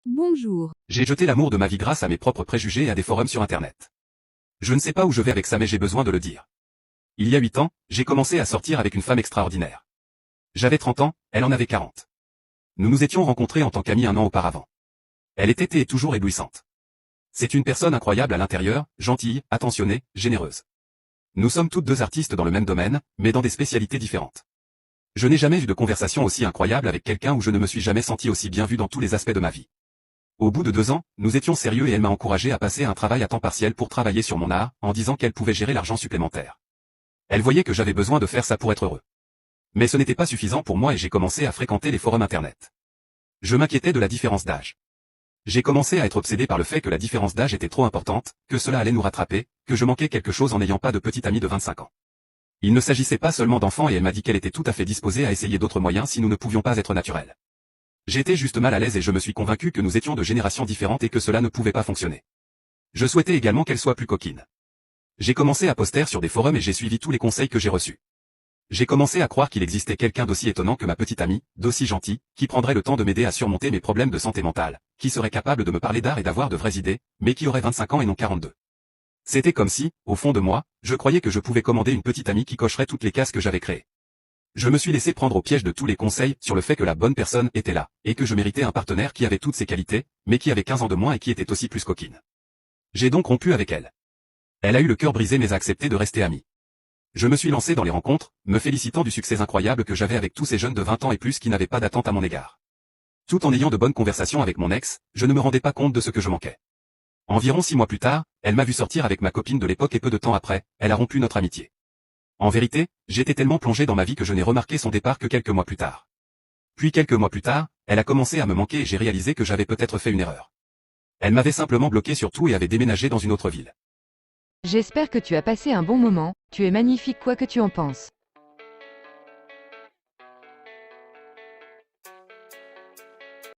Bonjour. J'ai jeté l'amour de ma vie grâce à mes propres préjugés et à des forums sur Internet. Je ne sais pas où je vais avec ça mais j'ai besoin de le dire. Il y a 8 ans, j'ai commencé à sortir avec une femme extraordinaire. J'avais 30 ans, elle en avait 40. Nous nous étions rencontrés en tant qu'amis un an auparavant. Elle était et est toujours éblouissante. C'est une personne incroyable à l'intérieur, gentille, attentionnée, généreuse. Nous sommes toutes deux artistes dans le même domaine, mais dans des spécialités différentes. Je n'ai jamais eu de conversation aussi incroyable avec quelqu'un où je ne me suis jamais senti aussi bien vu dans tous les aspects de ma vie. Au bout de 2 ans, nous étions sérieux et elle m'a encouragé à passer un travail à temps partiel pour travailler sur mon art, en disant qu'elle pouvait gérer l'argent supplémentaire. Elle voyait que j'avais besoin de faire ça pour être heureux. Mais ce n'était pas suffisant pour moi et j'ai commencé à fréquenter les forums internet. Je m'inquiétais de la différence d'âge. J'ai commencé à être obsédé par le fait que la différence d'âge était trop importante, que cela allait nous rattraper, que je manquais quelque chose en n'ayant pas de petite amie de 25 ans. Il ne s'agissait pas seulement d'enfants et elle m'a dit qu'elle était tout à fait disposée à essayer d'autres moyens si nous ne pouvions pas être naturels. J'étais juste mal à l'aise et je me suis convaincu que nous étions de générations différentes et que cela ne pouvait pas fonctionner. Je souhaitais également qu'elle soit plus coquine. J'ai commencé à poster sur des forums et j'ai suivi tous les conseils que j'ai reçus. J'ai commencé à croire qu'il existait quelqu'un d'aussi étonnant que ma petite amie, d'aussi gentil, qui prendrait le temps de m'aider à surmonter mes problèmes de santé mentale, qui serait capable de me parler d'art et d'avoir de vraies idées, mais qui aurait 25 ans et non 42. C'était comme si, au fond de moi, je croyais que je pouvais commander une petite amie qui cocherait toutes les cases que j'avais créées. Je me suis laissé prendre au piège de tous les conseils sur le fait que la bonne personne était là, et que je méritais un partenaire qui avait toutes ses qualités, mais qui avait 15 ans de moins et qui était aussi plus coquine. J'ai donc rompu avec elle. Elle a eu le cœur brisé mais a accepté de rester amie. Je me suis lancé dans les rencontres, me félicitant du succès incroyable que j'avais avec tous ces jeunes de 20 ans et plus qui n'avaient pas d'attente à mon égard. Tout en ayant de bonnes conversations avec mon ex, je ne me rendais pas compte de ce que je manquais. Environ 6 mois plus tard, elle m'a vu sortir avec ma copine de l'époque et peu de temps après, elle a rompu notre amitié. En vérité, j'étais tellement plongé dans ma vie que je n'ai remarqué son départ que quelques mois plus tard. Puis quelques mois plus tard, elle a commencé à me manquer et j'ai réalisé que j'avais peut-être fait une erreur. Elle m'avait simplement bloqué sur tout et avait déménagé dans une autre ville. J'espère que tu as passé un bon moment, tu es magnifique quoi que tu en penses.